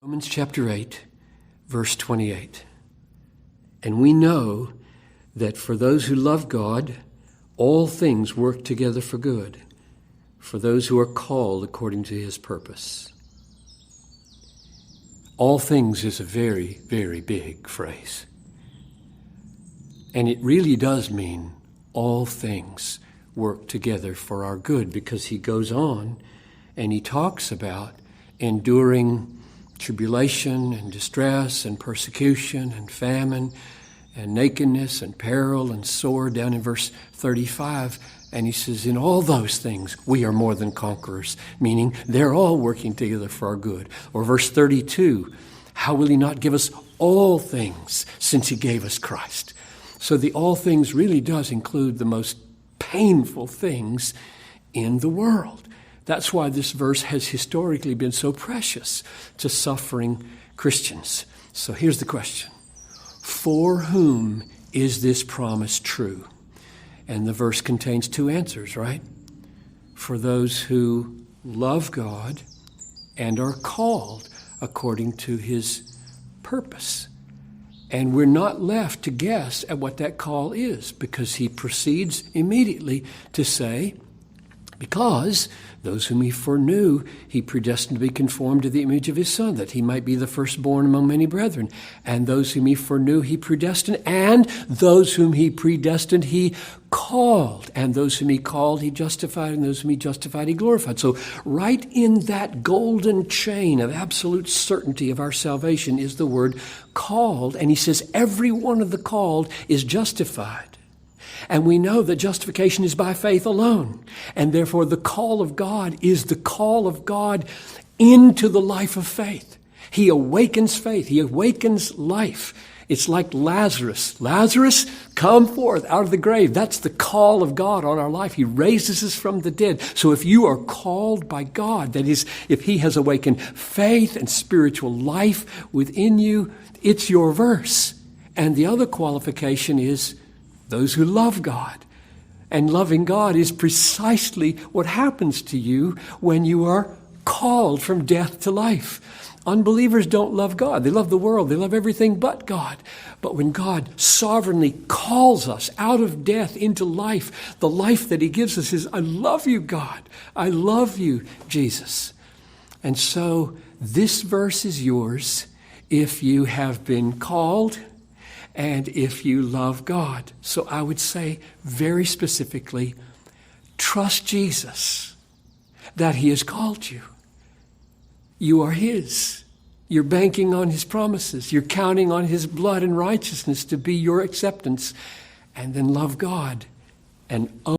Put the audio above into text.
Romans chapter 8, verse 28. And we know that for those who love God, all things work together for good, for those who are called according to his purpose. All things is a very, very big phrase. And it really does mean all things work together for our good, because he goes on and he talks about enduring tribulation and distress and persecution and famine and nakedness and peril and sword down in verse 35. And he says, in all those things, we are more than conquerors, meaning they're all working together for our good. Or verse 32, how will he not give us all things since he gave us Christ? So the all things really does include the most painful things in the world. That's why this verse has historically been so precious to suffering Christians. So here's the question. For whom is this promise true? And the verse contains two answers, right? For those who love God and are called according to his purpose. And we're not left to guess at what that call is, because he proceeds immediately to say, because those whom he foreknew, he predestined to be conformed to the image of his Son, that he might be the firstborn among many brethren. And those whom he foreknew, he predestined. And those whom he predestined, he called. And those whom he called, he justified. And those whom he justified, he glorified. So right in that golden chain of absolute certainty of our salvation is the word called. And he says every one of the called is justified. And we know that justification is by faith alone. And therefore the call of God is the call of God into the life of faith. He awakens faith. He awakens life. It's like Lazarus. Lazarus, come forth out of the grave. That's the call of God on our life. He raises us from the dead. So if you are called by God, that is, if he has awakened faith and spiritual life within you, it's your verse. And the other qualification is those who love God. And loving God is precisely what happens to you when you are called from death to life. Unbelievers don't love God. They love the world. They love everything but God. But when God sovereignly calls us out of death into life, the life that he gives us is, I love you, God. I love you, Jesus. And so this verse is yours if you have been called and if you love God. So I would say very specifically, trust Jesus that he has called you. You are his. You're banking on his promises. You're counting on his blood and righteousness to be your acceptance. And then love God and